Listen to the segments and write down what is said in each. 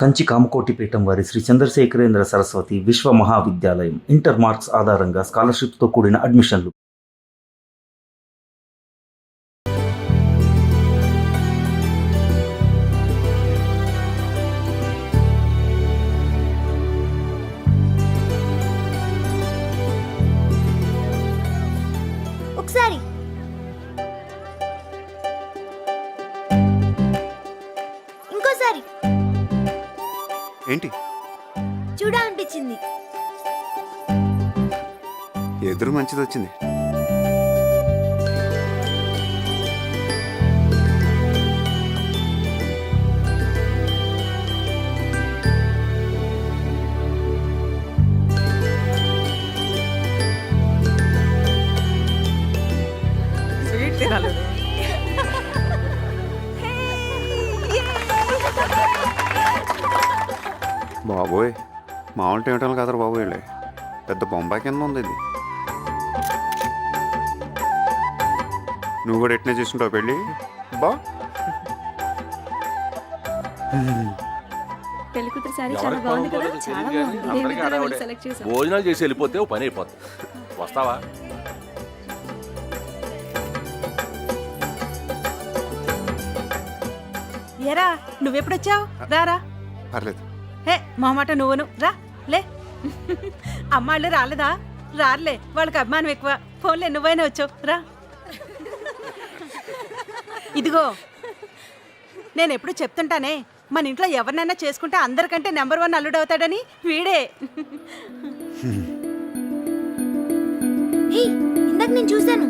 కంచి కామకోటిపీఠం వారి శ్రీ చంద్రశేఖరేంద్ర సరస్వతి విశ్వ మహావిద్యాలయం inter marks ఆధారంగా స్కాలర్షిప్తో కూడిన అడ్మిషన్లు. ఒకసారి ఇంకోసారి ఏంటి చూడాలనిపించింది. ఎదురు మంచిది వచ్చింది. స్వీట్ తినాలి. బాబోయ్, మామూలు టేమటాలు కాదరు బాబోయ్, పెద్ద బొంబాయి కింద ఉంది ఇది. నువ్వు కూడా ఎట్నే చేసుకుంటావు పెళ్ళి బా? పెళ్లి కూతురు సారీ చాలా బాగుంది కదా, చాలా బాగుంది. మేమిద్దరం వెళ్ళి సెలెక్ట్ చేసాం. భోజనాలు చేసి వెళ్ళిపోతే ఓ పని అయిపోతుంది. వస్తావా? ఏరా నువ్వెప్పుడొచ్చావు? రారా. పర్లేదు. హే మొహమాట నువ్వును రా లే. అమ్మాళ్ళు రాలేదా? రారులే, వాళ్ళకి అభిమానం ఎక్కువ. ఫోన్లే నువ్వైనా వచ్చావు రా. ఇదిగో నేను ఎప్పుడు చెప్తుంటానే, మన ఇంట్లో ఎవరినైనా చేసుకుంటే అందరికంటే నెంబర్ 1 అల్లుడు అవుతాడని. వీడే. హే, ఇందాక నేను చూశాను.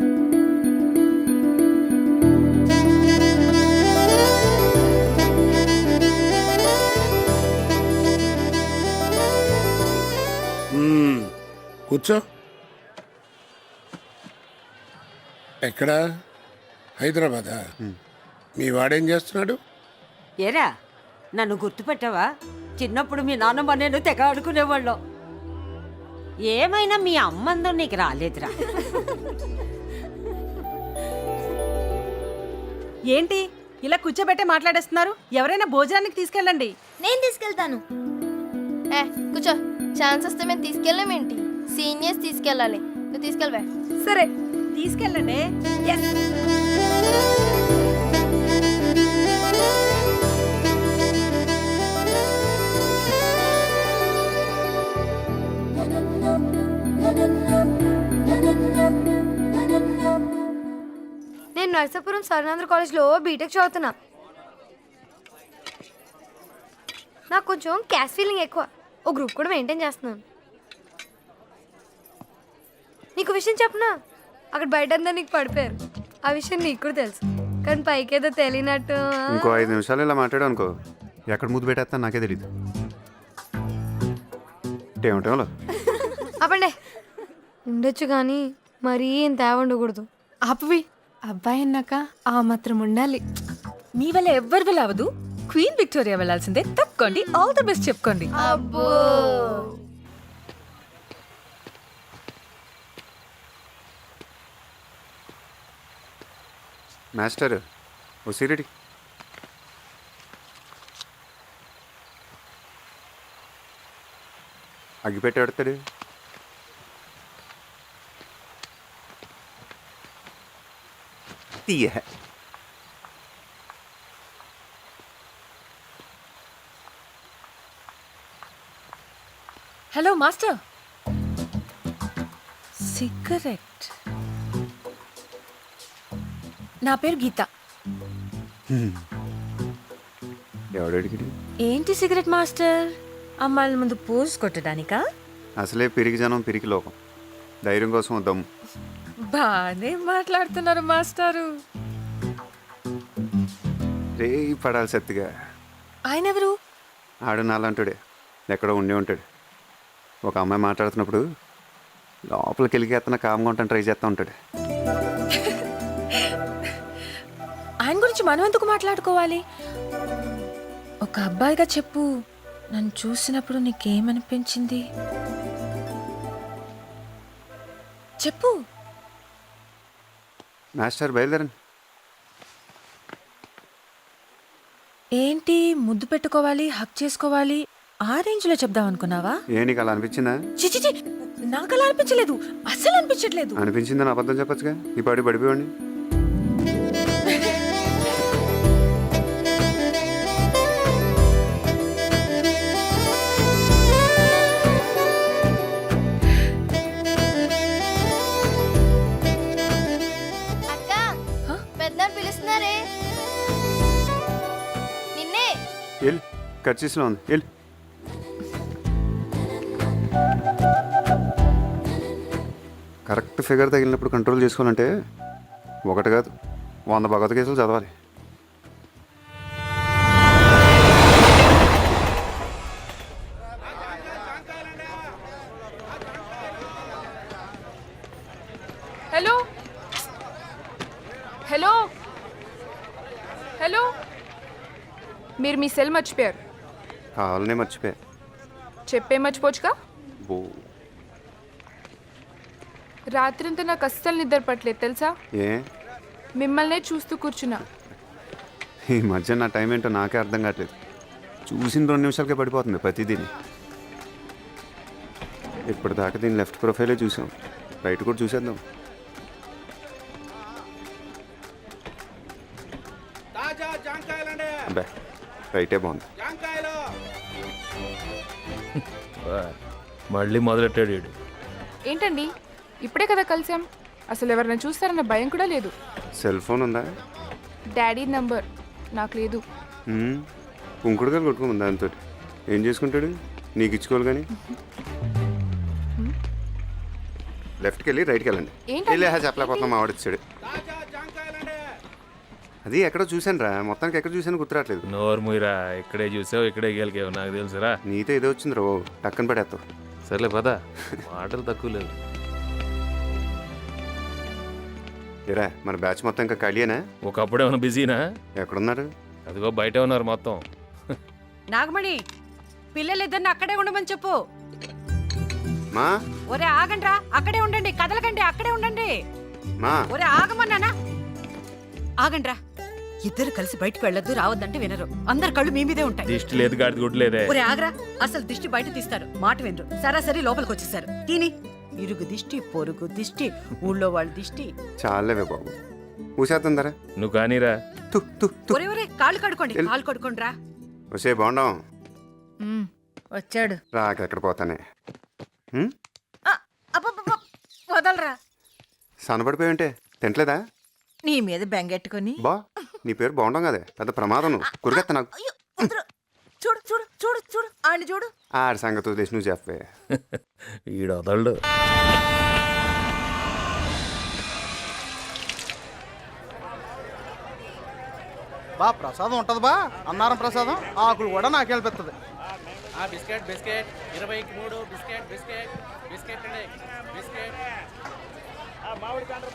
కూర్చో. ఎక్కడ? హైదరాబాదా? మీ వాడేం చేస్తున్నాడు? ఏరా, నన్ను గుర్తుపెట్టావా? చిన్నప్పుడు మీ నాన్నమ్మ నేను తెగ ఆడుకునేవాళ్ళం. ఏమైనా మీ అమ్మందో నీకు రాలేదురా. ఏంటి ఇలా కూర్చోబెట్టే మాట్లాడేస్తున్నారు? ఎవరైనా భోజనానికి తీసుకెళ్ళండి. నేను తీసుకెళ్తాను. కూర్చో. ఛాన్స్ వస్తే మేము తీసుకెళ్ళామేంటి? సీనియర్స్ తీసుకెళ్ళాలి. నువ్వు తీసుకెళ్ళవే. సరే తీసుకెళ్ళండి. నేను నర్సాపురం సర్వేంద్ర కాలేజ్లో బీటెక్ చదువుతున్నా. నాకు కొంచెం క్యాస్ట్ ఫీలింగ్ ఎక్కువ. ఓ గ్రూప్ కూడా మెయింటైన్ చేస్తున్నాను. నీకు విషయం చెప్పనా? అక్కడ బయట అంతా నీకు పడిపోయారు. ఆ విషయం నీకు కూడా తెలుసు, కానీ పైకేదో తెలియనట్టు. ఇంకో 5 నిమిషాలు ఇలా మాట్లాడావు అనుకో, ఎక్కడ ముద్దు పెట్టేస్తా నాకే తెలీదు. టేమటంలో అప్పండే ఉండొచ్చు, కానీ మరీ ఇంత ఉండకూడదు. ఆపవి, అబ్బాయి అన్నాక ఆ మాత్రం ఉండాలి. మీ వల్ల ఎవ్వరి వల్ల అవదు. క్వీన్ విక్టోరియా వెళ్ళాల్సిందే. తప్పుకోండి, ఆల్ ది బెస్ట్ చెప్పుకోండి. అబ్బో, మాస్టర్ ఓ సిరిడి. అగ్గిపెట్టి ఆడతాడు. తీయ హలో మాస్టర్, సిగరెట్. నా పేరు గీత. ఎవడడిగిడి? ఏంటి సిగరెట్ మాస్టర్? అమ్మాయిల ముందు పోజ్ కొట్టడానికా? అసలే పిరికి జనం, పిరికి లోకం. ధైర్యం కోసం దమ్ము. బానే మాట్లాడుతున్నారు మాస్టారు. రే పడాలి సత్తిగా. ఆయన ఎవరు? ఆడు నాలంటాడే, ఎక్కడో ఉండే ఉంటాడు. ఒక అమ్మాయి మాట్లాడుతున్నప్పుడు లోపలికి వెళ్ళికేస్తున్న కామ్గా ఉంటాను ట్రై చేస్తూ ఉంటాడు. ఆయన గురించి మనం ఎందుకు మాట్లాడుకోవాలి? ఒక అబ్బాయిగా చెప్పు, నన్ను చూసినప్పుడు నీకేమనిపించింది చెప్పు. మాస్టర్ బయలుదేరండి. ఏంటి ముద్దు పెట్టుకోవాలి హక్ చేసుకోవాలి ఆ రేంజ్ లో చెప్దాం అనుకున్నావా? ఏ నీకు అలా అనిపించిందా? చిచి నాకు అలా అనిపించలేదు, అస్సలు అనిపించట్లేదు. అనిపించిందని అబద్ధం చెప్పొచ్చుగా. ఈ పాడి పడిపోయండి. అక్క పెద్ద పిలుస్తున్నారే నిన్నే. వెళ్ళి కర్చీస్లో ఉంది, వెళ్ళి. కరెక్ట్ ఫిగర్ తగిలినప్పుడు కంట్రోల్ చేసుకోవాలంటే ఒకటి కాదు 100 భగవత్ కేసులు చదవాలి. హలో హలో హలో, మీరు మీ సెల్ మర్చిపోయారు. కావాలనే మర్చిపోయా. చెప్పే మర్చిపోవచ్చుగా. బో రాత్రంతా నాకు అస్సలు నిద్ర పట్టలేదు తెలుసా. ఏ మిమ్మల్నే చూస్తూ కూర్చున్నా. ఈ మధ్య నా టైం ఏంటో నాకే అర్థం కావట్లేదు. చూసిన 2 నిమిషాలకే పడిపోతుంది ప్రతిదీని. ఇప్పటిదాకా దీని లెఫ్ట్ ప్రొఫైలే చూసాం, రైట్ కూడా చూసేద్దాం. అబ్బే రైటే బాగుంది. మళ్ళీ మొదలెట్టాడు వీడు. ఏంటండి ఇప్పుడే కదా కలిసాం, అసలు ఎవరైనా చూస్తారన్న భయం కూడా లేదు. సెల్ ఫోన్ ఉందా? డాడీ నంబర్ నాకు లేదు. కుంకుడుగా కొట్టుకోమంది దాంతో. ఏం చేసుకుంటాడు? నీకు ఇచ్చుకోవాలి కానీ. లెఫ్ట్కి వెళ్ళి రైట్కి వెళ్ళండి. ఏంటండి? వెళ్ళి చెప్పలేకపోతున్నాం, మా వాడిచ్చాడు. అది ఎక్కడో చూశాను రా, మొత్తానికి ఎక్కడ చూశాను గుర్తురాట్లేదు. నోరు ముయిరా, ఇక్కడే చూసావు ఇక్కడే గెలికావు, నాకు తెలుసురా. నీతో ఏదో వచ్చింది రో, టక్కన పడేస్తావు. సర్లే పద, మాటలు తక్కువ లేదు. ఏరా మన బ్యాచ్ మొత్తం ఇంకా ఖాళీయేనా? ఒకప్పుడు ఏమైనా బిజీనా? ఎక్కడున్నారు? అదిగో బయట ఉన్నారు మొత్తం. నాగమణి పిల్లలిద్దరిని అక్కడే ఉండమని చెప్పు. మా ఒరే ఆగండ్రా, అక్కడే ఉండండి, కదలకండి, అక్కడే ఉండండి. మా ఒరే ఆగమన్నానా? ఆగండ్రా, ఇద్దరు కలిసి బయటకు వెళ్ళొద్దు, రావద్దంటే వినరు. అందరు కళ్ళు మీ మీదే ఉంటాయి. దిష్టి లేదు, గాడిద గుడ్డు లేదే. ఒరే ఆగరా, అసలు దిష్టి బయట తీస్తారు, మాట వినరు. సరాసరి లోపలికి వచ్చేసారు. తిని ఇరుగు దిష్టి, పొరుగు దిష్టి, ఊళ్ళో వాళ్ళ దిష్టి. చాలేవే బాబు, ఊసేస్తుందరా. నువ్వు కానీరా. ఒరే ఒరే కాళ్ళు కడుకోండి, కాళ్ళు కడుకోండి రా. వసే బాగుండం వచ్చాడు. రాకెక్కడ పోతానే. వదలరా. సన్నపడిపోయి తింటలేదా? నీ మీద బెంగెట్టుకుని. బా నీ పేరు బాగుండం కదే, పెద్ద ప్రమాదం. నువ్వు కురిగెత్త నాకు. చూడు చూడు చూడు చూడు ఆయన చూడు. ఆడి సంగతి వదిలేసి నువ్వు చెప్పే. ఈడు వదలడు. బా ప్రసాదం ఉంటుంది బా, అన్నారం ప్రసాదం. ఆకులు కూడా నాకు వెళ్ళిపోతుంది. బిస్కెట్ బిస్కెట్ 20కి 3 బిస్కెట్ బిస్కెట్ బిస్కెట్ అండి బిస్కెట్.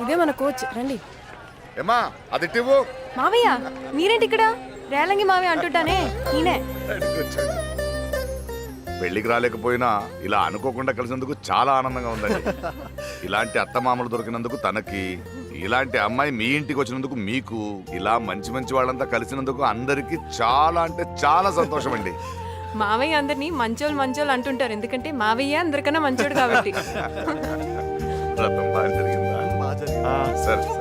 ఇదే మన కోచ్, రండి. ఏమా అది టివ్వు. మావయ్య మీరేంటి ఇక్కడ? రేలంగి మావయ్య అంటుంటానే ఈయనే. పెళ్లికి రాలేకపోయినా ఇలా అనుకోకుండా కలిసినందుకు చాలా ఆనందంగా ఉందండి. ఇలాంటి అత్తమామలు దొరికినందుకు తనకి, ఇలాంటి అమ్మాయి మీ ఇంటికి వచ్చినందుకు మీకు, ఇలా మంచి మంచి వాళ్ళంతా కలిసినందుకు అందరికీ చాలా అంటే చాలా సంతోషం అండి. మావయ్య అందరినీ మంచోళ్ళు అంటుంటారు, ఎందుకంటే మావయ్య అందరికన్నా మంచోడు కాబట్టి. రథం బాగా జరిగిందా? సరే సరే.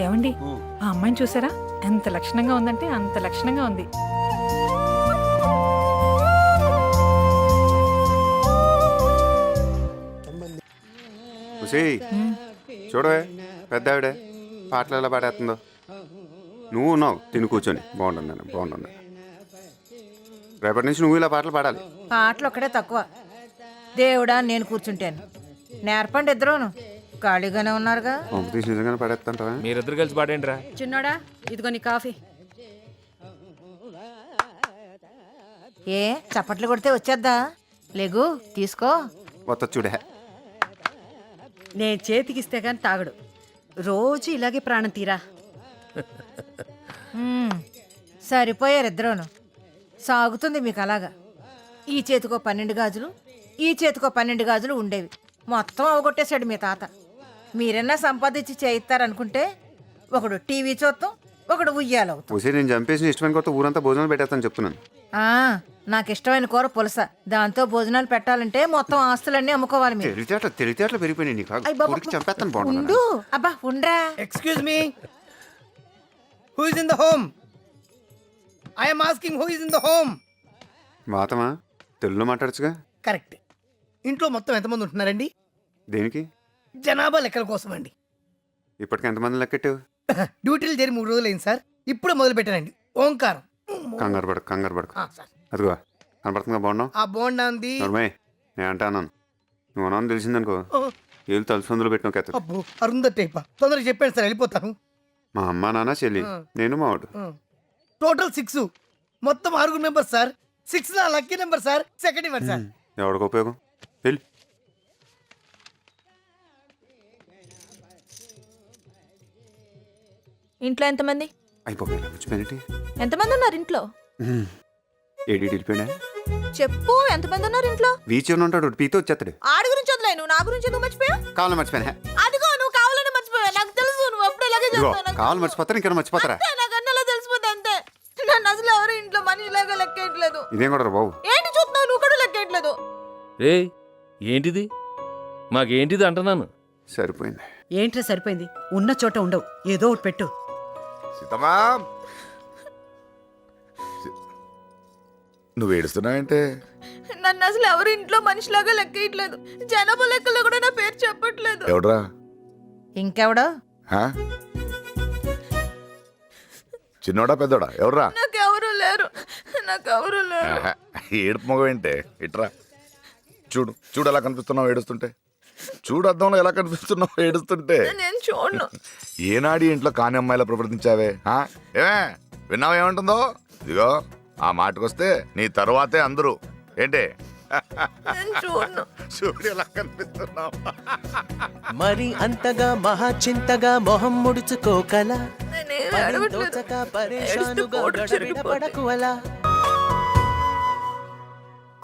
ఏమండి ఆ అమ్మాయిని చూసారా? ఎంత లక్షణంగా ఉందంటే అంత లక్షణంగా ఉంది. చూడవే పెద్ద ఆవిడే పాటలు ఎలా పాడేస్తుందో. నువ్వు ఉన్నావు తిని కూర్చొని. బాగుంటుంది. రేపటి నుంచి నువ్వు ఇలా పాటలు పాడాలి. పాటలు ఒక్కడే తక్కువ. దేవుడా నేను కూర్చుంటాను. నేర్పండి ఇద్దరును, ఖాళీగానే ఉన్నారుగా. తీసి నిజంగానే పాడేస్తుంటావా? మీరిద్దరు కలిసి పాడేంట్రా. చిన్నోడా ఇదిగో నీ కాఫీ. ఏ చప్పట్లు కొడితే వచ్చేద్దా? లేగు తీసుకో. కొత్త చూడే. నేను చేతికిస్తే గాని తాగడు. రోజు ఇలాగే ప్రాణం తీరా. సరిపోయారు ఇద్దరును. సాగుతుంది మీకు అలాగా. ఈ చేతికో 12 గాజులు, ఈ చేతికో 12 గాజులు ఉండేవి. మొత్తం అవగొట్టేశాడు మీ తాత. మీరన్నా సంపాదించి చేయిస్తారనుకుంటే ఒకడు టీవీ చూస్తాం, ఒకడు ఉయ్యాలవుతాం. ఉసి నేను చంపేసి ఇష్టమైన కొత్త ఊరంతా భోజనాలు పెట్టేస్తాను చెప్తున్నాను. నాకు ఇష్టమైన కూర పులస, దాంతో భోజనాలు పెట్టాలంటే మొత్తం ఆస్తులన్నీ అమ్ముకోవాలి మీరు. తెలివితేటలు పెరిగిపోయినాయి నీకు. అయ్ బాబా, ఊరికి చంపేస్తాను బాగుంటుంది. ఉండు అబ్బా ఉండ్రా. Excuse me, who is in the home? I'm asking who is in the home. మాతమా తెలుగులో మాట్లాడచ్చుగా. కరెక్ట్. ఇంట్లో మొత్తం ఎంతమంది ఉంటున్నారండి? దేనికి? జనాభా లెక్కల కోసం అండి. ఇప్పటికి ఎంతమంది లెక్కెట్టావు? డ్యూటీలు చేరి 3 రోజులు అయింది సార్. ఇప్పుడే మొదలు పెట్టానండి. ఓంకారం. కంగారు పడకు. సార్, అదిగో కనపడుతుందిగా బాగున్నావు. ఆ బోండా ఉంది. నర్మయ్య నేను అంటాను, నువ్వు అన్నాను తెలిసిందనుకో ఏళ్ళు తలుసుందులో పెట్టిన కథ. అబ్బో అరుంధతి టైపా. తొందరగా చెప్పండి సార్, వెళ్ళిపోతాను. మా అమ్మ నాన్న చెల్లి, నేను మా వాడు. టోటల్ 6. మొత్తం 6 మెంబర్స్ సార్. 6 నా లక్కీ నెంబర్ సార్. సెకండ్ ఇవ్వండి సార్. ఎవడికి ఉపయోగం? వెళ్ళి ఇంట్లో ఎంతమంది? అయిపోయి మర్చిపోయినట్టు. ఎంతమంది ఉన్నారు ఇంట్లో? ఏడి వెళ్ళిపోయినా చెప్పు, ఎంతమంది ఉన్నారు ఇంట్లో? వీచి ఉంటాడు పీతో వచ్చేస్తాడు. ఆడి గురించి వదిలే, నువ్వు నా గురించి ఎందుకు మర్చిపోయా? కావాలి మర్చిపోయినా. అదిగో నువ్వు కావాలని మర్చిపోయా, నాకు తెలుసు. నువ్వు ఎప్పుడు ఇలాగే ఇదిగో చేస్తావు. కావాలి మర్చిపోతారు, ఇంకా మర్చిపోతారా? నాకు అన్నలా తెలిసిపోతే అంతే. నన్ను అసలు ఎవరు ఇంట్లో మనిషిలాగా లెక్కేయట్లేదు. ఇదేం కూడా బాబు. ఏంటి చూస్తున్నావు? నువ్వు కూడా లెక్కేయట్లేదు. రే ఏంటిది? మాకేంటిది అంటున్నాను. సరిపోయింది. ఏంట్రా సరిపోయింది? ఉన్న చోట ఉండవు, ఏదో ఒకటి పెట్టు. సీతమ్మా, నువ్వు ఏడుస్తున్నావంటే? నన్ను అసలు ఎవరు ఇంట్లో మనిషిలాగా లెక్కేయట్లేదు. జనాభా లెక్కలో కూడా నా పేరు చెప్పట్లేదు. ఎవడ్రా? ఇంకెవడో హా? చిన్నోడా పెద్దోడా? ఎవడ్రా? నాకెవరు లేరు. ఆహా, ఏడుపు మగం ఏంటే? ఇట్రా చూడు, చూడు ఎలా కనిపిస్తున్నావు ఏడుస్తుంటే. చూడు అద్దంలో ఎలా కనిపిస్తున్నావు ఏడుస్తుంటే. నేను చూడను. ఏనాడి ఇంట్లో కాని అమ్మాయిలా ప్రవర్తించావే? ఏమే విన్నావు ఏమంటుందో? ఇదిగో ఆ మాటకొస్తే నీ తరువాతే అందరూ. ఏంటే నేను చూడను. చూడు ఎలా కనిపిస్తున్నావు. మరి అంతగా మహా చింతగా మొహం ముడుచుకోకల. నేనేం అడగట్లేదు. ఏడుస్తూ కోడు చెరిగిపోద్ది.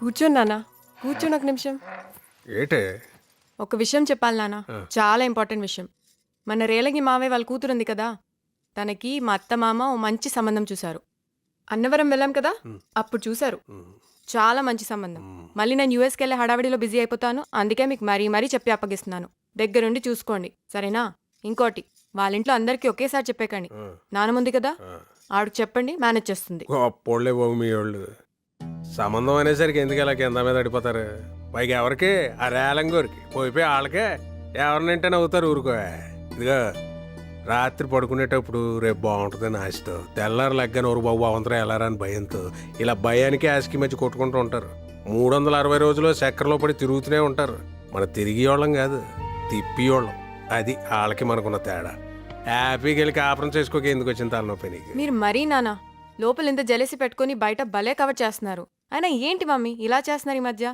కూర్చో నాన్న, కూర్చో ఒక నిమిషం. ఏటే? ఒక విషయం చెప్పాలి నాన్న, చాలా ఇంపార్టెంట్ విషయం. మన రేలగి మావే వాళ్ళ కూతురుంది కదా, తనకి మా అత్త మామ ఓ మంచి సంబంధం చూశారు. అన్నవరం వెళ్ళాం కదా, అప్పుడు చూశారు. చాలా మంచి సంబంధం. మళ్ళీ నేను యూఎస్కి వెళ్ళే హడావిడిలో బిజీ అయిపోతాను, అందుకే మీకు మరీ చెప్పి అప్పగిస్తున్నాను. దగ్గరుండి చూసుకోండి, సరేనా? ఇంకోటి, వాళ్ళ ఇంట్లో అందరికీ ఒకేసారి చెప్పేకండి. నానముంది కదా, ఆవిడకి చెప్పండి, మేనేజ్ చేస్తుంది. గొప్పోళ్ళే బాబు మీ వాళ్ళు. సంబంధం అనేసరికి ఎందుకు ఇలా కింద మీద పడిపోతారు? పైగా ఎవరికి? ఆ రేలంగోరికి పోయిపోయి వాళ్ళకే ఎవరినంటే నవ్వుతారు. ఊరుకో. ఇదిగో రాత్రి పడుకునేటప్పుడు రేపు బాగుంటుందని ఆశతో, తెల్లారు లెగ్గని ఊరు బాబు అవంతరం వెళ్ళారా అని భయంతో ఇలా భయానికి ఆశకి మధ్య కొట్టుకుంటూ ఉంటారు. 360 రోజులు చక్కెరలో పడి తిరుగుతూనే ఉంటారు. మన తిరిగి వాళ్ళం కాదు, తిప్పి వాళ్ళం. అది వాళ్ళకి మనకున్న తేడా. హ్యాపీకి వెళ్ళి కాపురం చేసుకోక ఎందుకు వచ్చిన తలనొప్పి నీకు? మీరు మరీ నాన్న లోపల ఇంత జలసి పెట్టుకుని బయట భలే కవర్ చేస్తున్నారు. అయినా ఏంటి మమ్మీ ఇలా చేస్తున్నారు ఈ మధ్య?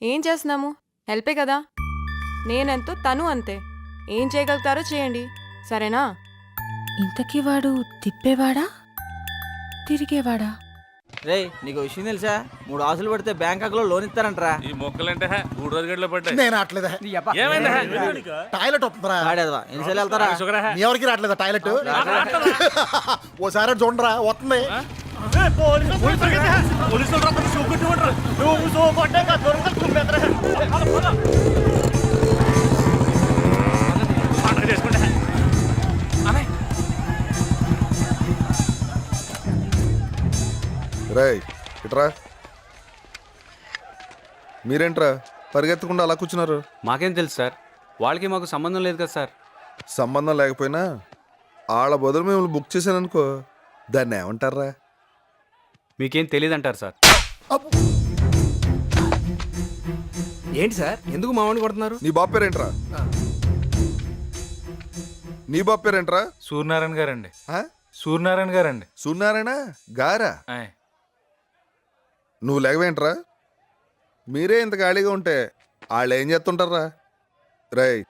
ఏం చేస్తున్నాము? హెల్పే కదా. నేనెంతో తను అంతే. ఏం చేయగలుగుతారో చేయండి, సరేనా? ఇంతకీ వాడు తిప్పేవాడా తిరిగేవాడా? రే, నీకు విషయం తెలుసా? 3 ఆశలు పడితే బ్యాంకాక్ లో లోన్ ఇస్తారంటరా. ఈ మొక్కలంటే 3 రోజుల గంటలో పడ్డాయి. నేను రావట్లేదా? టాయిలెట్ వస్తుందిరా. ఎన్నిసార్లు వెళ్తారా? మీ ఎవరికి రావట్లేదా టాయిలెట్? ఓసారి చూడరా వస్తుంది. రేయ్ ఇట్రా. మీరేంట్రా పరిగెత్తకుండా అలా కూర్చున్నారు? మాకేం తెలుసు సార్, వాళ్ళకి మాకు సంబంధం లేదు కదా సార్. సంబంధం లేకపోయినా వాళ్ళ బదులు మిమ్మల్ని బుక్ చేశాననుకో, దాన్ని ఏమంటారా? మీకేం తెలియదు అంటారు సార్. ఏంటి సార్, ఎందుకు మామూలు కొడుతున్నారు? నీ బాబు పేరేంట్రా? నీ బాబు పేరేంట్రా? సూర్యనారాయణ గారండి. ఆ? సూర్యనారాయణ గారండి. సూర్యనారాయణ గారా? నువ్వు లేకవేంట్రా? మీరే ఇంత ఖాళీగా ఉంటే వాళ్ళు ఏం చేస్తుంటారా? రేయ్,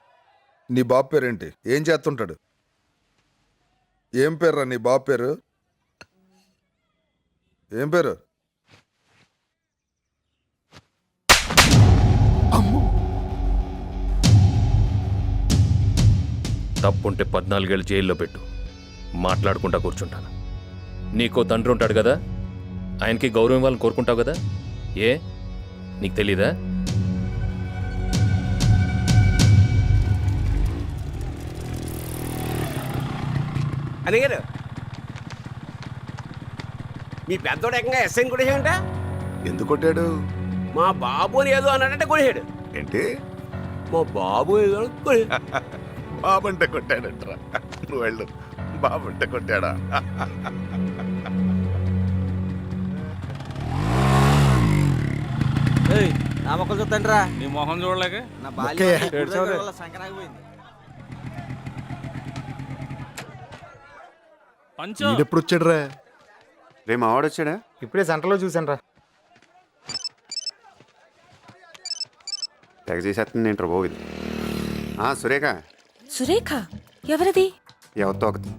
నీ బాబు పేరేంటి? ఏం చేస్తుంటాడు? ఏం పేర్రా నీ బాబు పేరు? ఏం పేరు? తప్పుంటే 14 ఏళ్ళు జైల్లో పెట్టు, మాట్లాడుకుంటా కూర్చుంటాను. నీకో తండ్రి ఉంటాడు కదా, ఆయనకి గౌరవం ఇవ్వాలని కోరుకుంటావు కదా, ఏ నీకు తెలీదా? అనిగారు మీ పెద్దోడు ఏకంగా ఎస్ఐని కొట్టేసాడంట. ఎందుకు కొట్టాడు? మా బాబు అని ఏదో అన్నాడంటే కొట్టేశాడు. ఏంటి? మా బాబు ఏదో అని కొట్టేశాడు. బాబంటే కొట్టాడంటరా. నువ్వు వెళ్ళు. బాబంటే కొట్టాడా? నా మొక్కలు చూద్దాండి రా. నీ మొహం చూడలేక నా సంక్రాంతి ఎప్పుడు వచ్చాడు రా? రే మావాడు వచ్చాడా? ఇప్పుడే సెంటర్లో చూసాను రా. తెగ చేసేస్తుంది ఏంట్రా బాబు ఇది. సురేఖ. సురేఖ ఎవరిది? ఎవరితో ఒకటి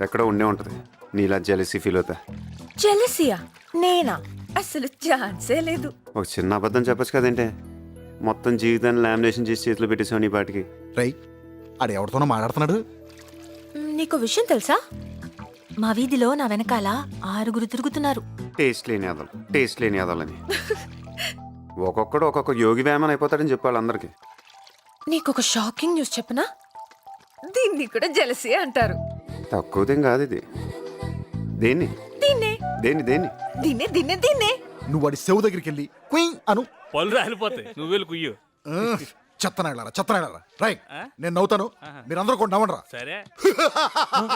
ఎక్కడో ఉండే ఉంటుంది. నీలా జెలసీ ఫీల్ అవుతా. జెలసియా? నేనా? అసలు ఛాన్సే లేదు. ఒక చిన్న అబద్ధం చెప్పచ్చు కదంటే, మొత్తం జీవితాన్ని లామినేషన్ చేసి చేతిలో పెట్టేసావు నీ పాటికి. రై ఆడు ఎవరితోనో మాట్లాడుతున్నాడు. నీకు విషయం తెలుసా? మా వీధిలో నా వెనకాల 6 తిరుగుతున్నారు. టేస్ట్ లేని అదలని. ఒక్కొక్కడు ఒక్కొక్క యోగి వ్యాయామం అయిపోతాడని చెప్పాలి అందరికి. నీకొక షాకింగ్ న్యూస్ చెప్పనా? దీన్ని కూడా జెలసీ అంటారు. తక్కువదేం కాదు ఇది. దేన్ని దీన్నే దేన్ని దేన్ని దీన్నే దీన్నే దీన్నే. నువ్వు వాడి సెవ్ దగ్గరికి వెళ్ళి కుయ్ అను. పళ్ళు రాలిపోతాయి, నువ్వు వెళ్ళి కుయ్యు. చెత్తనాడారా రైట్. నేను నవ్వుతాను, మీరందరూ కూడా నవ్వండిరా. సరే,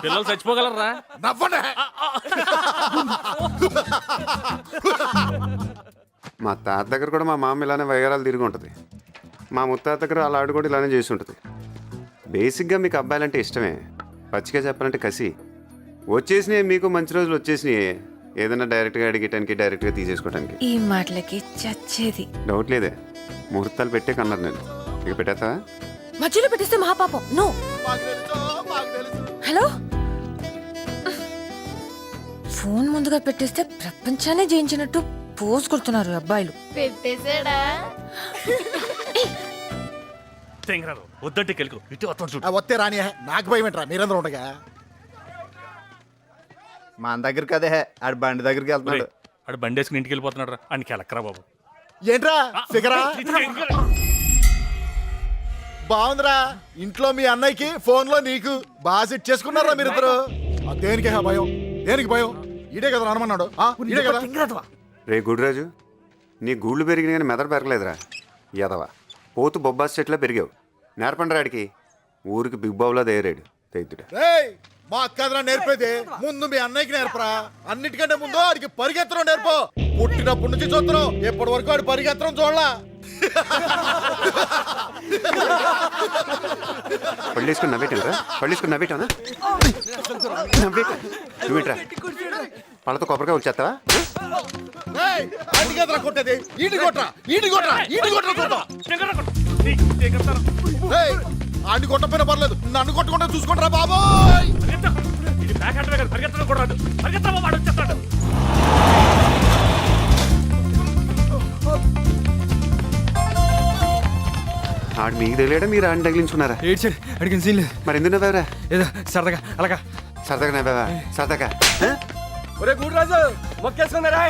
పిల్లలు చచ్చిపోగలరా? నవ్వండి. మా తాత దగ్గర కూడా మా మామ ఇలానే వయ్యారాలు తిరిగి ఉంటుంది. మా ముత్తాత దగ్గర అలా ఆడు కూడా ఇలానే చేసి ఉంటుంది. బేసిక్గా మీకు అబ్బాయిలంటే ఇష్టమే. పచ్చిగా చెప్పాలంటే కసి. వచ్చేసినాయి మీకు మంచి రోజులు వచ్చేసినాయి. ఏదైనా డైరెక్ట్గా అడిగేటానికి, డైరెక్ట్గా తీసేసుకోవడానికి. ఈ మాటలకి చచ్చేది. డౌట్ లేదే, ముహూర్తాలు పెట్టే కన్నారు నేను. ఇక పెట్టేస్తా? మధ్యలో పెట్టేస్తే మహాపాపం. నో. హలో, ఫోన్ ముందుగా పెట్టేస్తే ప్రపంచాన్ని జయించినట్టు పోజ్ కొడుతున్నారు అబ్బాయిలు. పెట్టేసాడా? వద్దంటే కెలుకు ఇటు వస్తాను. వస్తే రాని, నాకు భయం ఏంట్రా మీరందరూ ఉండగా. మన దగ్గరికి అదే ఆడు బండి దగ్గరికి వెళ్తున్నాడు. ఆడు బండి వేసుకుని ఇంటికి వెళ్ళిపోతున్నాడు రా. అని కెలక్కరా బాబు. ఏంట్రా ఫిగరా? బాగుందిరా. ఇంట్లో మీ అన్నయ్యకి, ఫోన్ లో నీకు బాగా సెట్ చేసుకున్నారా మీరిద్దరు? దేనికి భయం? దేనికి భయం? ఈడే కదా అనమన్నాడు. ఈడే కదా. రే గుడిరాజు, నీ గూళ్ళు పెరిగిన కానీ మెదడు పెరగలేదురా యదవా. పోతు బొబ్బాస్ చెట్లా పెరిగావు. నేర్పండి రాడికి. ఊరికి బిగ్ బాబులా తయారాడు తెద్దుడా. మా అక్కదరా నేర్పేది ముందు మీ అన్నయ్యకి నేర్పరా. అన్నిటికంటే ముందు ఆడికి పరిగెత్తడం నేర్పో. పుట్టినప్పటి నుంచి చూస్తున్నాం, ఎప్పటి వరకు ఆడు పరిగెత్తడం చూడలా. పళ్ళేసుకుని నవ్వేటారా? పళ్ళేసుకుని నవ్వేటానా? నువ్వేట్రా పళ్ళతో కొబ్బరికాయ వచ్చేస్తావా? అడిగేదరా కొట్టేది. ఈటి కొట్రా, ఈటి కొట్రా, ఈటి కొట్రా చూద్దాం. ఆడిని కొట్టపోయినా పర్లేదు, నన్ను కొట్టకుండా చూసుకుంటారా బాబోయ్. ఆడు మీకు తెలియడా మీరు ఆడిని తగిలించుకున్నారా? అడిగిన సీన్ లేదు. మరి ఎందుకు నవ్వారా? ఏదో సరదాగా అలాగా సరదాగా నవ్వావా? సరదాగా ఒరే గుడిరాజు మొక్కేసుకున్నారా?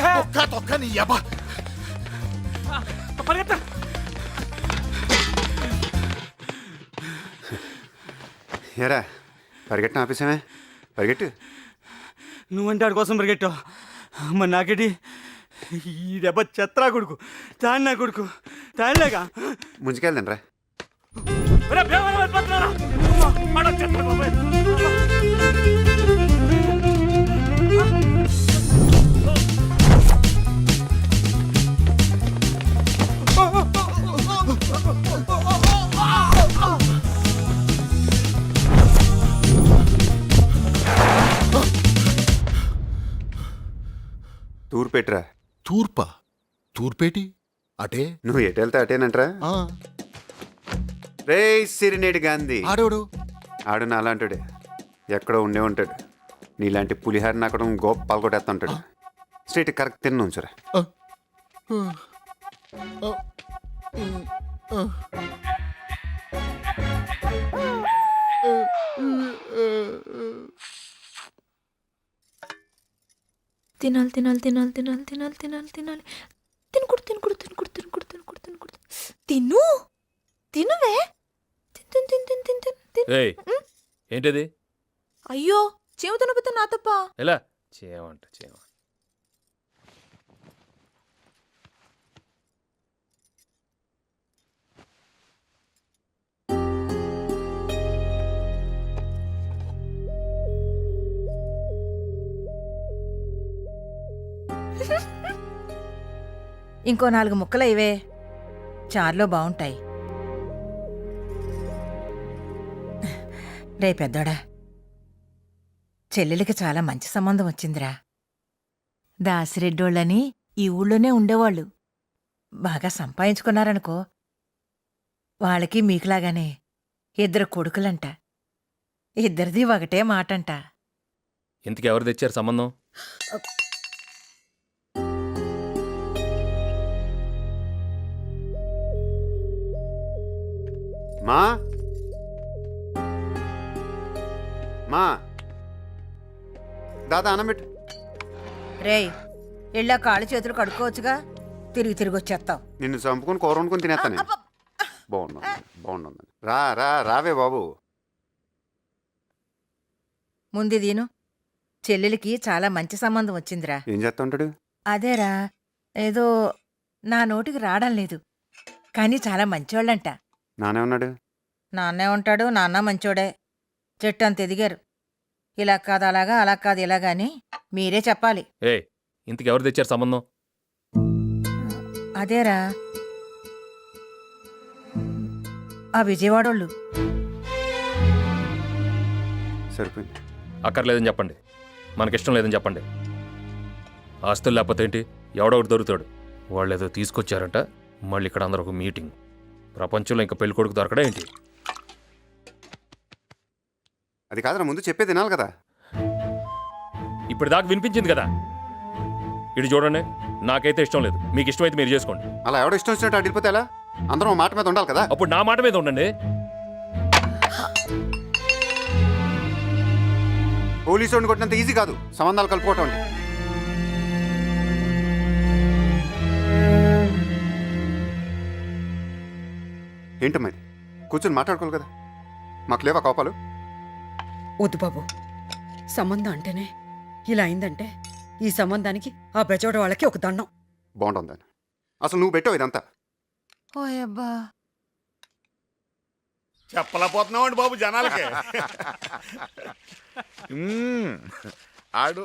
తొక్క నీ యబ్బా. ఏరా పరిగెట్టిన ఆపేసామే? పరిగెట్టు. నువ్వంటే ఆడి కోసం పరిగెట్టావు. మరి నాకేటి ఈ దెబ్బ చెత్రా కొడుకు, తాను నా కొడుకు, తానులేగా. ముంచుకెళ్దాం రా. తూర్పెట్రా. తూర్పా? తూర్పేటి అటే. నువ్వు ఎటు వెళ్తే అటేనంట్రా. రే సిరినేటి గాంధీ ఆడోడు. ఆడు నా అలాంటాడే. ఎక్కడో ఉండే ఉంటాడు. నీలాంటి పులిహారిని అక్కడ గోపాలు కొట్టేస్తా ఉంటాడు. స్ట్రైట్ కరెక్ట్ తిన్న ఉంచురా. తినాలి తినాలి తినాలి తినాలి తినాలి తినాలి తినాలి తినకూడదు తినకూడదు తినకూడదు తినకూడదు తినకూడదు తినకూడదు తిను తినువే తిన్ తిన్ తిన్ తిన్ తిన్ తిన్ తిన్. ఏయ్ ఏంటిది అయ్యో చేము తినకపోతే నా తప్ప. ఎలా చేయమంట చేయమంట ఇంకో 4 ముక్కలు ఇవే చారులో బాగుంటాయి. రే పెద్దోడా, చెల్లెలికి చాలా మంచి సంబంధం వచ్చిందిరా. దాసిరెడ్డోళ్ళని ఈ ఊళ్ళోనే ఉండేవాళ్ళు. బాగా సంపాదించుకున్నారనుకో. వాళ్ళకి మీకులాగానే 2 కొడుకులంట. ఇద్దరిది ఒకటే మాటంట. ఇంతకు ఎవరు తెచ్చారు సంబంధం? మా మా దాదా అన్నం పెట్టు. రేయ్, ఇళ్ళ కాళ్ళు చేతులు కడుక్కోవచ్చుగా, తిరిగి తిరిగి వచ్చేస్తావు. నిన్ను చంపుకొని కూర వండుకొని తినేస్తాను నేను. బాగున్నాను రా రా రావే బాబు. ముందు దీను, చెల్లెలికి చాలా మంచి సంబంధం వచ్చిందిరా. ఏం చేస్తా ఉంటాడు? అదేరా, ఏదో నా నోటికి రావడం లేదు, కానీ చాలా మంచోళ్ళంట. నానే ఉన్నాడు? నాన్నే ఉంటాడు, నాన్న మంచోడే. చెట్టు అంత ఎదిగారు. ఇలా కాదు అలాగా, అలా కాదు ఇలాగా అని మీరే చెప్పాలి. ఏయ్ ఇంతకు ఎవరు తెచ్చారు సంబంధం? అదేరా, ఆ విజయవాడోళ్ళు. సరిపోయింది. అక్కర్లేదని చెప్పండి, మనకిష్టం లేదని చెప్పండి. ఆస్తులు లేకపోతే ఏంటి, ఎవడో ఒకటి దొరుకుతాడు. వాళ్ళు ఏదో తీసుకొచ్చారంట, మళ్ళీ ఇక్కడ అందరూ ఒక మీటింగ్. ప్రపంచంలో ఇంకా పెళ్లి కొడుకు దొరకడా ఏంటి? అది కాదురా, ముందు చెప్పే తినాలి కదా. ఇప్పుడు దాకా వినిపించింది కదా. ఇటు చూడండి, నాకైతే ఇష్టం లేదు. మీకు ఇష్టమైతే మీరు చేసుకోండి. అలా ఎవడో ఇష్టం వచ్చినట్టు అడిగిపోతే ఎలా? అందరం ఓ మాట మీద ఉండాలి కదా. అప్పుడు నా మాట మీద ఉండండి. పోలీసు వాడిని కొట్టినంత ఈజీ కాదు సంబంధాలు కలుపుకోవటం అంటే. ఏంటమ్మా ఇది? కూర్చొని మాట్లాడుకోవాలి కదా. మాకు లేవా కోపాలు? వద్దు బాబు, సంబంధం అంటేనే ఇలా అయిందంటే ఈ సంబంధానికి ఆ బెజోడ వాళ్ళకి ఒక దండం. బాగుంటుందని అసలు నువ్వు పెట్టావు ఇదంతా. ఓయబ్బా, చెప్పలేకపోతున్నామండి బాబు జనాలకి. ఆడు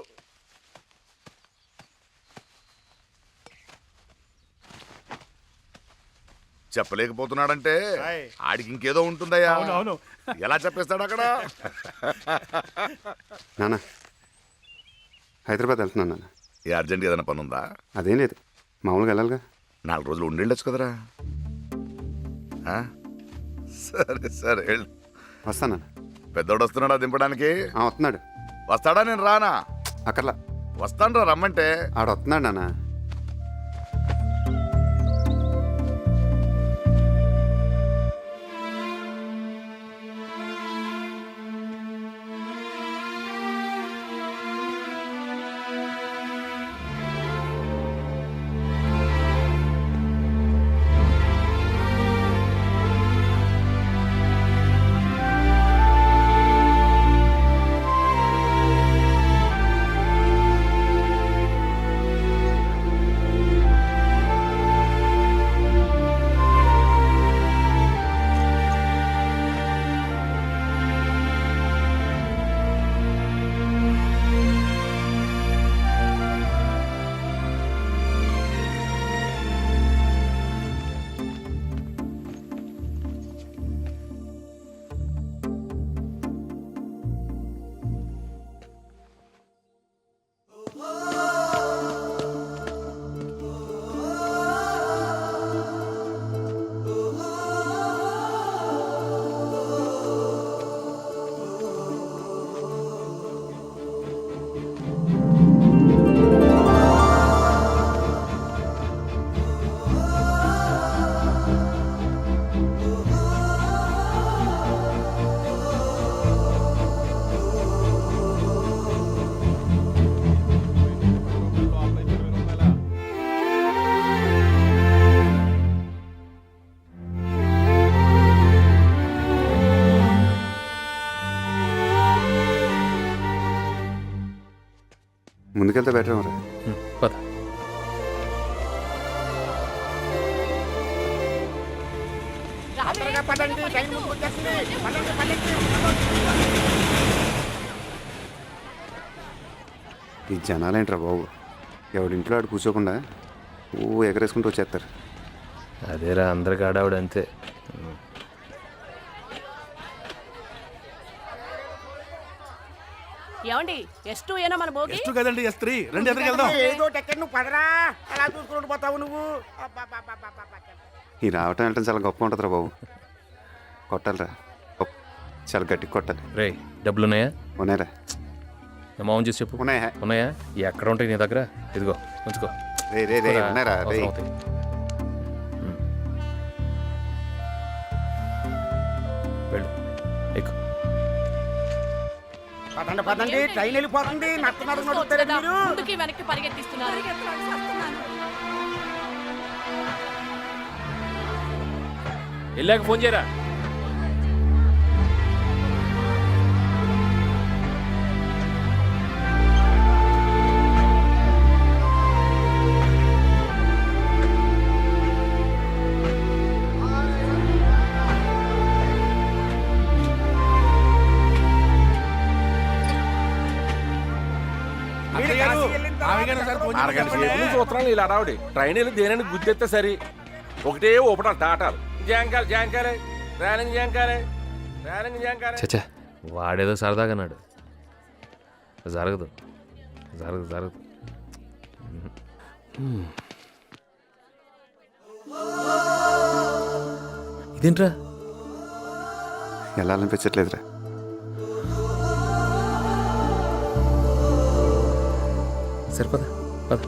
చెప్పలేకపోతున్నాడంటే ఆడికి ఇంకేదో ఉంటుందయ్యా. ఎలా చెప్పేస్తాడు అక్కడ? నాన్న హైదరాబాద్ వెళ్తున్నాను నాన్న. ఏ అర్జెంట్ ఏదైనా పని ఉందా? అదేం లేదు, మామూలుగా వెళ్ళాలిగా. 4 రోజులు ఉండేళ్ళొచ్చు కదరా. ఆ? సరే సరే వెళ్ళు. వస్తాను. పెద్దోడు వస్తున్నాడా దింపడానికి? వస్తున్నాడు. వస్తాడా? నేను రానా? అక్కర్లా, వస్తాను రా, రమ్మంటే. ఆడ వస్తున్నాడు నాన్న. ముందుకెళ్తే బెటర్ ఏమరా. పద. ఈ జనాలేంట్రా బాబు, ఎవడింట్లో ఆడు కూర్చోకుండా ఎగరేసుకుంటూ వచ్చేస్తారు. అదేరా అందరికి ఆడావిడ అంతే. ఏమండి ఎస్టు ఏనా మన భోగి? ఎస్టు కదండి S3 రెండు ఎదురుకి వెళ్దాం. ఏదో టెక్కర్ నువ్వు పదరా, అలా చూసుకుంటూ పోతావు నువ్వు. ఈ రావటం వెళ్ళటం చాలా గొప్ప ఉంటుందిరా బాబు. కొట్టాలిరా, చాలా గట్టి కొట్టాలి. రే డబ్బులున్నాయా? ఉన్నాయరా? మామూలు చేసి చెప్పు. ఉన్నాయా? ఉన్నాయా? ఎక్కడ ఉంటాయి నీ దగ్గర? ఇదిగో ఉంచుకో. రే రే రే ఉన్నారా రే? అవసరం అవుతాయి. వెళ్ళు, ఎక్కు. పదండి పదండి, ట్రైన్ వెళ్ళిపోతుంది. నడుతున్నారు నడుస్తారు మీరు. ముందుకి వెనక్కి పరిగెత్తిస్తున్నారు. వెళ్ళాక ఫోన్ చేయరా. సూత్రాలు ఇలా రావడి. ట్రైన్ వెళ్ళి దేనని గుద్దెత్తే సరి. ఒకటే ఊపటాలు టాటాలు. జాంకాలు జాంకాలే, ర్యాలింగ్ జాంకాలే, ర్యాలింగ్ జాంకాలే. చచ్చా, వాడేదో సరదాగా అన్నాడు. జరగదు జరగదు జరగదు. ఇదేంట్రా? వెళ్ళాలనిపించట్లేదురా. సరిపద పద.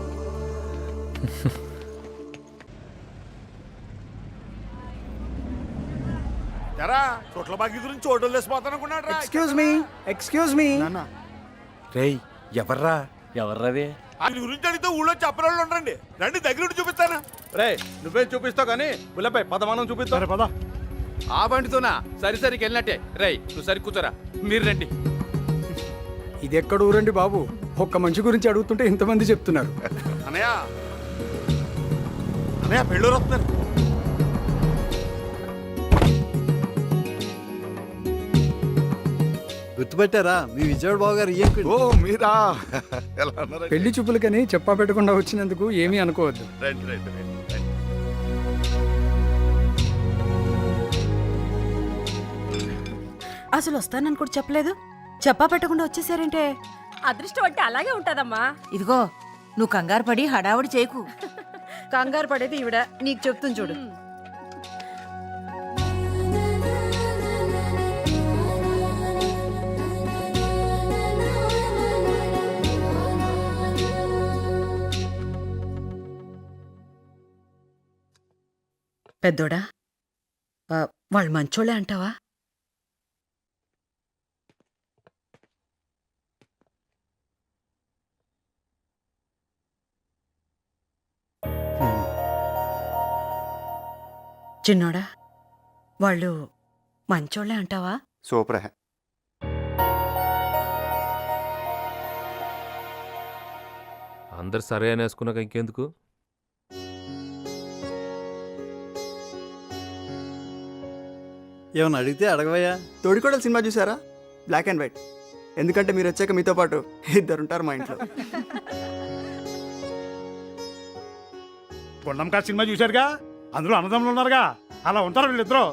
చోట్ల బాగి గురించి చోటు లేసిపోతానుకున్నాడు. Excuse me. రేయ్ ఎవర్రా? ఎవర్రది? ఆయన గురించి అడిగితే ఊళ్ళో చెప్పరోళ్ళు ఉండండి. రండి దగ్గర చూపిస్తాను. రే నువ్వేం చూపిస్తావు కానీ బుల్లపై పదమానం చూపిస్తాను. పద. ఆ బండితోనా? సరికి వెళ్ళినట్టే. రేయ్ నువ్వు సరి కూర్చోరా, మీరు రండి. ఇది ఎక్కడ ఊరండి బాబు? ఒక్క మనిషి గురించి అడుగుతుంటే ఇంతమంది చెప్తున్నారు. అనయ్య అనయ్య పెళ్ళూరు వస్తున్నారు. గుర్తుపెట్టారా మీ విజయవాడ బాబు గారు? ఓ మీరా? ఎలా ఉన్నారు? పెళ్లి చూపులకని చెప్పా పెట్టకుండా వచ్చినందుకు ఏమీ అనుకోవద్దు. రండి రండి రండి. అసలు వస్తానని కూడా చెప్పలేదు, చెప్పా పెట్టకుండా వచ్చేసారంటే. అదృష్టం అంటే అలాగే ఉంటదమ్మా. ఇదిగో నువ్వు కంగారు పడి హడావుడి చేయకు. కంగారు పడేది ఈవిడ, నీకు చెప్తుంది చూడు. పెద్దోడా, వాళ్ళు మంచోళ్ళే అంటావా? చిన్నోడా, వాళ్ళు మంచోళ్ళే అంటావా? సూపర్. అందరు సరే అని వేసుకున్నాక ఇంకెందుకు? ఏమన్నా అడిగితే అడగవయ్యా. తోడికోడలు సినిమా చూసారా? Black and white. ఎందుకంటే మీరు వచ్చాక మీతో పాటు ఇద్దరుంటారు మా ఇంట్లో. కొండంకా సినిమా చూశారుగా, అందులో అన్నదమ్ములు ఉన్నారుగా, అలా ఉంటారు వీళ్ళిద్దరు.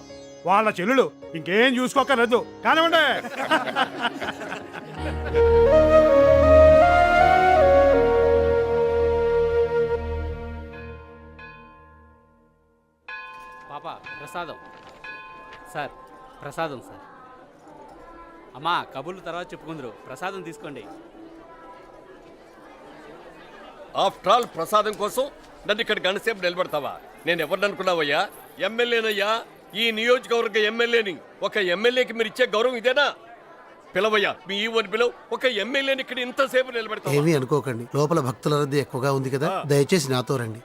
వాళ్ళ చెల్లెలు ఇంకేం చూసుకోకర్లేదు కానివ్వండి. పాప ప్రసాదం సార్, ప్రసాదం సార్. అమ్మా కబుర్లు తర్వాత చెప్పుకుందరు, ప్రసాదం తీసుకోండి. ఆఫ్టర్ ఆల్ ప్రసాదం కోసం నన్ను ఇక్కడ గంటసేపు నిలబెడతావా? నేను ఎవరిని అనుకున్నావయ్యా? ఎమ్మెల్యేనయ్యా, ఈ నియోజకవర్గ ఎమ్మెల్యేని. ఒక ఎమ్మెల్యేకి మీరు ఇచ్చే గౌరవం ఇదేనా? పిలవయ్యా, మీ ఈవోని పిలవ. ఒక ఎమ్మెల్యేని ఇక్కడ ఇంతసేపు నిలబెడతావా? ఏమీ అనుకోకండి, లోపల భక్తుల రద్దీ ఎక్కువగా ఉంది కదా, దయచేసి నాతో రండి.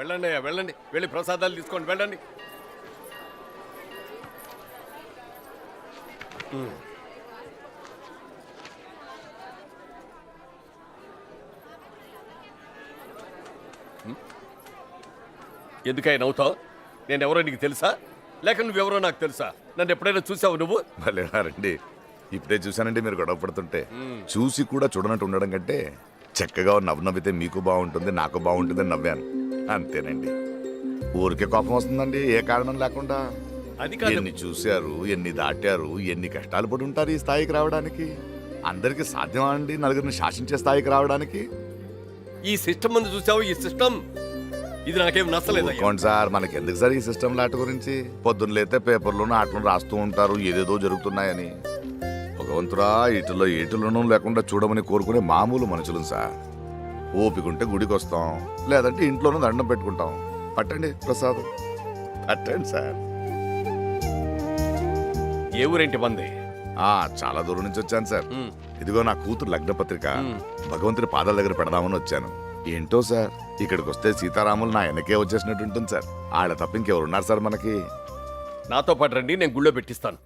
వెళ్ళండి అయ్యా, వెళ్ళండి. వెళ్ళి ప్రసాదాలు తీసుకోండి, వెళ్ళండి. ఎందుకై నవ్వుతావు? నేను ఎవరో నీకు తెలుసా, లేక నువ్వెవరో నాకు తెలుసా? నన్ను ఎప్పుడైనా చూసావు నువ్వు? భలేవారండి, ఇప్పుడే చూశానండి మీరు గొడవ పడుతుంటే. చూసి కూడా చూడనట్టు ఉండడం కంటే చక్కగా నవ్వితే మీకు బాగుంటుంది, నాకు బాగుంటుంది అని నవ్వాను, అంతేనండి. ఊరికే కోపం వస్తుందండి ఏ కారణం లేకుండా. అది కాదు. ఎన్ని చూశారు, ఎన్ని దాటారు, ఎన్ని కష్టాలు పడి ఉంటారు ఈ స్థాయికి రావడానికి. అందరికీ సాధ్యమా అండి నలుగురిని శాసించే స్థాయికి రావడానికి? ఈ సిస్టమ్ ముందు చూసావు, ఈ సిస్టమ్ ఇది నాకేం నచ్చలేదు. ఊరుకోండి సార్, మనకి ఎందుకు సార్ ఈ సిస్టమ్ లాట గురించి? పొద్దున్న లేతే పేపర్లోనూ ఆటలు రాస్తూ ఉంటారు ఏదేదో జరుగుతున్నాయని. భగవంతుడా, ఇటులో ఏటులను లేకుండా చూడమని కోరుకునే మామూలు మనుషులు సార్. ఓపికంటే గుడికి వస్తాం, లేదంటే ఇంట్లోనూ దండం పెట్టుకుంటాం. పట్టండి ప్రసాదం, పట్టండి సార్. ఏ ఊరేంటి మంది? చాలా దూరం నుంచి వచ్చాను సార్. ఇదిగో నా కూతురు లగ్న పత్రిక భగవంతుడి పాదాల దగ్గర పెడదామని వచ్చాను. ఏంటో సార్, ఇక్కడికి వస్తే సీతారాములు నా వెనకే వచ్చేసినట్టు ఉంటుంది సార్. ఆడ తప్ప ఇంకెవరున్నారు సార్ మనకి? నాతో పాటు రండి, నేను గుళ్ళో పెట్టిస్తాను.